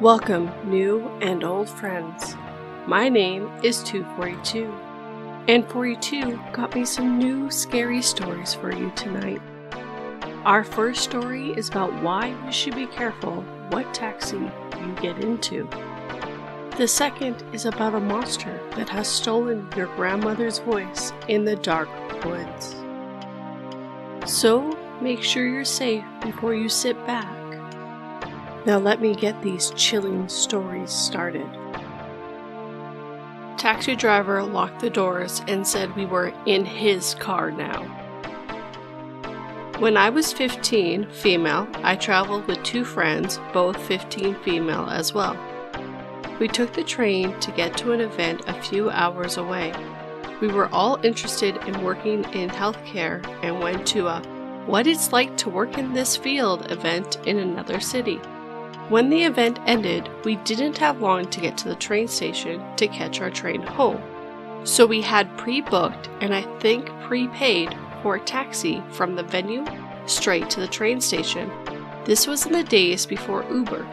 Welcome, new and old friends. My name is 242, and 42 got me some new scary stories for you tonight. Our first story is about why you should be careful what taxi you get into. The second is about a monster that has stolen your grandmother's voice in the dark woods. So make sure you're safe before you sit back. Now let me get these chilling stories started. Taxi driver locked the doors and said we were in his car now. When I was 15, female, I traveled with two friends, both 15 female as well. We took the train to get to an event a few hours away. We were all interested in working in healthcare and went to a "What it's like to work in this field" event in another city. When the event ended, we didn't have long to get to the train station to catch our train home. So we had pre-booked and I think prepaid for a taxi from the venue straight to the train station. This was in the days before Uber.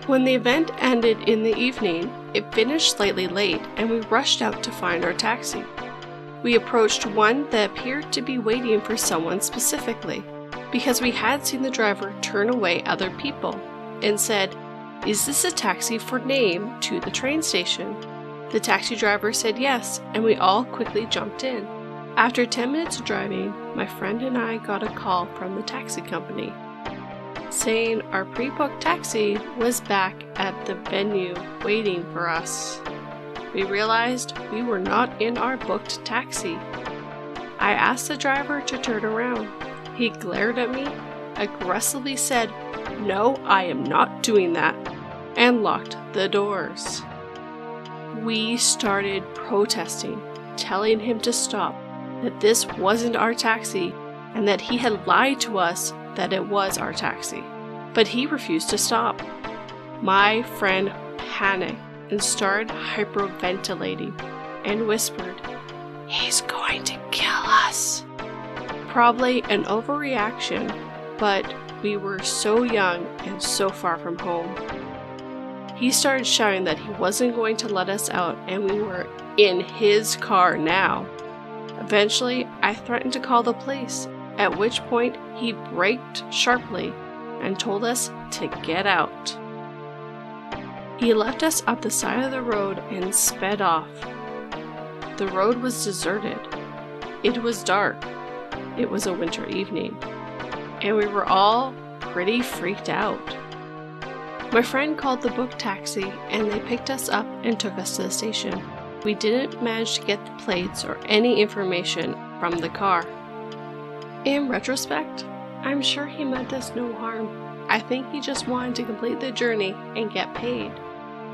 When the event ended in the evening, it finished slightly late and we rushed out to find our taxi. We approached one that appeared to be waiting for someone specifically, because we had seen the driver turn away other people, and said, "Is this a taxi for name to the train station?" The taxi driver said yes, and we all quickly jumped in. After 10 minutes of driving, my friend and I got a call from the taxi company, saying our pre-booked taxi was back at the venue waiting for us. We realized we were not in our booked taxi. I asked the driver to turn around. He glared at me, aggressively said, "No, I am not doing that," and locked the doors. We started protesting, telling him to stop, that this wasn't our taxi, and that he had lied to us that it was our taxi. But he refused to stop. My friend panicked and started hyperventilating and whispered, "He's going to kill us." Probably an overreaction, but we were so young and so far from home. He started shouting that he wasn't going to let us out and we were in his car now. Eventually, I threatened to call the police, at which point he braked sharply and told us to get out. He left us up the side of the road and sped off. The road was deserted. It was dark. It was a winter evening, and we were all pretty freaked out. My friend called the book taxi and they picked us up and took us to the station. We didn't manage to get the plates or any information from the car. In retrospect, I'm sure he meant us no harm. I think he just wanted to complete the journey and get paid.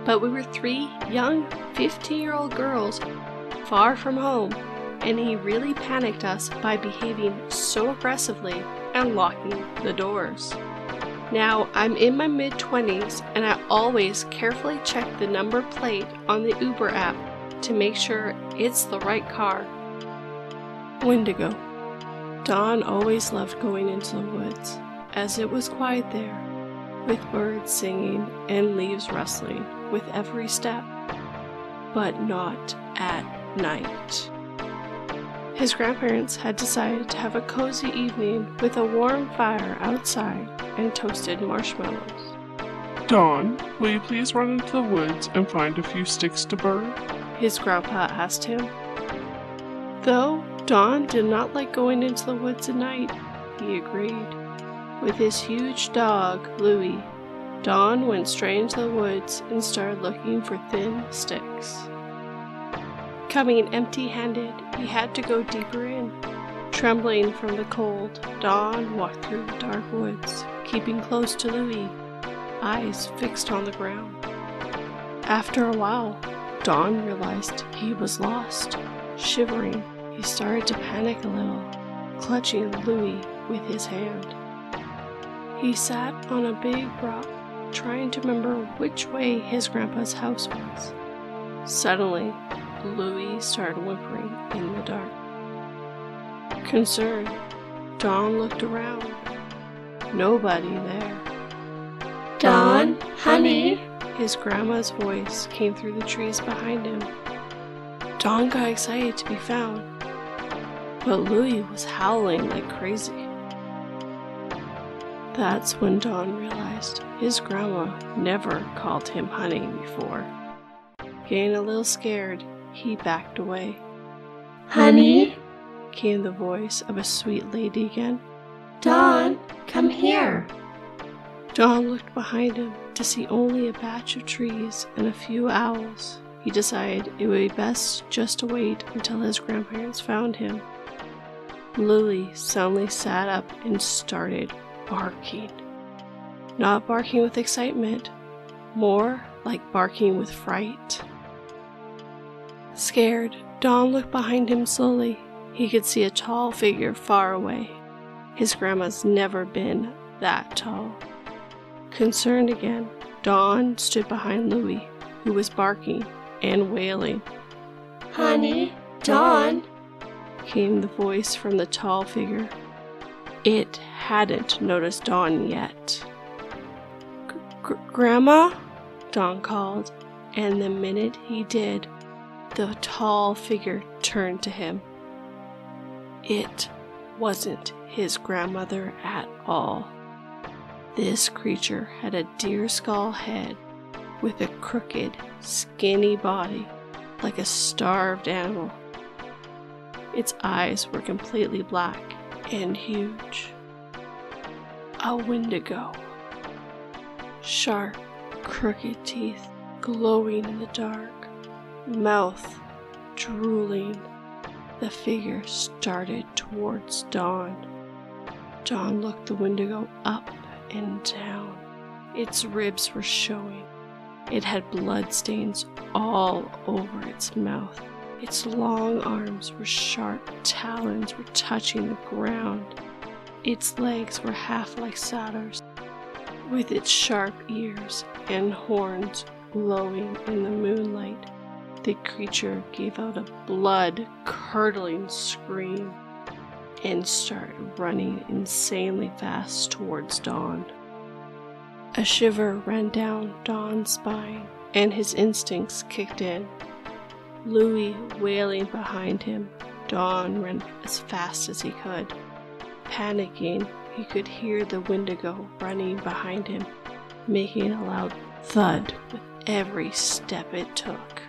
But we were three young 15-year-old girls far from home, and he really panicked us by behaving so aggressively and locking the doors. Now, I'm in my mid-20s and I always carefully check the number plate on the Uber app to make sure it's the right car. Wendigo. Dawn always loved going into the woods, as it was quiet there, with birds singing and leaves rustling with every step, but not at night. His grandparents had decided to have a cozy evening with a warm fire outside and toasted marshmallows. "Dawn, will you please run into the woods and find a few sticks to burn?" his grandpa asked him. Though Dawn did not like going into the woods at night, he agreed. With his huge dog, Louie, Dawn went straight into the woods and started looking for thin sticks. Coming empty-handed, he had to go deeper in. Trembling from the cold, Dawn walked through the dark woods, keeping close to Louie, eyes fixed on the ground. After a while, Dawn realized he was lost. Shivering, he started to panic a little, clutching Louie with his hand. He sat on a big rock, trying to remember which way his grandpa's house was. Suddenly, Louie started whimpering in the dark. Concerned, Dawn looked around. Nobody there. Dawn, "Honey!" His grandma's voice came through the trees behind him. Don got excited to be found, but Louis was howling like crazy. That's when Don realized his grandma never called him honey before. Getting a little scared, he backed away. "Honey?" came the voice of a sweet lady again. "Don, come here." Don looked behind him to see only a batch of trees and a few owls. He decided it would be best just to wait until his grandparents found him. Louis suddenly sat up and started barking. Not barking with excitement, more like barking with fright. Scared, Don looked behind him slowly. He could see a tall figure far away. His grandma's never been that tall. Concerned again, Don stood behind Louis, who was barking and wailing. "Honey? Don?" came the voice from the tall figure. It hadn't noticed Don yet. "Grandma?" Don called, and the minute he did, the tall figure turned to him. It wasn't his grandmother at all. This creature had a deer skull head with a crooked, skinny body like a starved animal. Its eyes were completely black and huge. A Wendigo. Sharp, crooked teeth glowing in the dark, mouth drooling. The figure started towards Don. Don looked the Wendigo up and down. Its ribs were showing. It had blood stains all over its mouth. Its long arms were sharp, talons were touching the ground. Its legs were half like satyrs, with its sharp ears and horns glowing in the moonlight. The creature gave out a blood-curdling scream and started running insanely fast towards Don. A shiver ran down Don's spine, and his instincts kicked in. Louis wailing behind him, Don ran as fast as he could. Panicking, he could hear the Wendigo running behind him, making a loud thud with every step it took.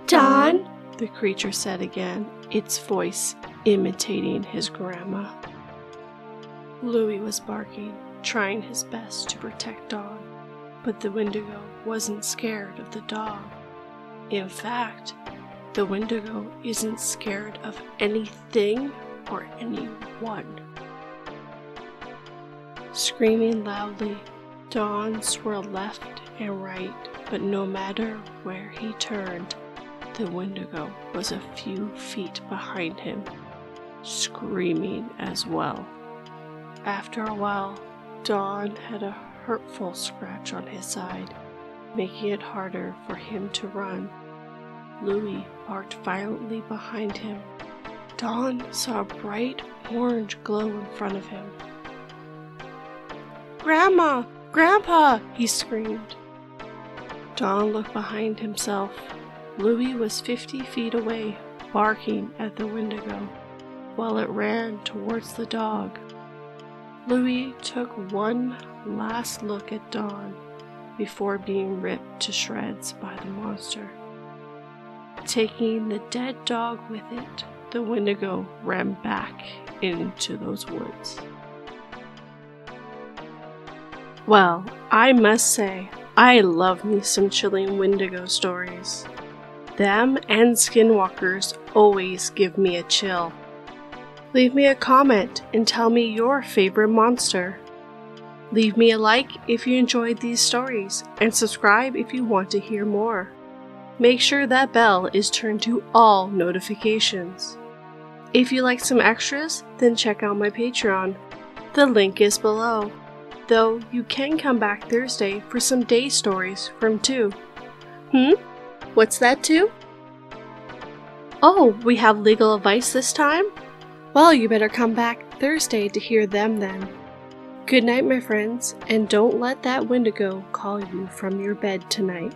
"Don?" the creature said again, its voice imitating his grandma. Louis was barking, trying his best to protect Don, but the Wendigo wasn't scared of the dog. In fact, the Wendigo isn't scared of anything or anyone. Screaming loudly, Don swirled left and right, but no matter where he turned, the Wendigo was a few feet behind him, screaming as well. After a while, Don had a hurtful scratch on his side, making it harder for him to run. Louis barked violently behind him. Don saw a bright orange glow in front of him. "Grandma! Grandpa!" he screamed. Don looked behind himself. Louis was 50 feet away, barking at the Wendigo, while it ran towards the dog. Louis took one last look at Don before being ripped to shreds by the monster. Taking the dead dog with it, the Wendigo ran back into those woods. Well, I must say, I love me some chilling Wendigo stories. Them and skinwalkers always give me a chill. Leave me a comment and tell me your favorite monster. Leave me a like if you enjoyed these stories, and subscribe if you want to hear more. Make sure that bell is turned to all notifications. If you like some extras, then check out my Patreon. The link is below. Though you can come back Thursday for some day stories from 2. What's that too? Oh, we have legal advice this time? Well, you better come back Thursday to hear them then. Good night, my friends, and don't let that Wendigo call you from your bed tonight.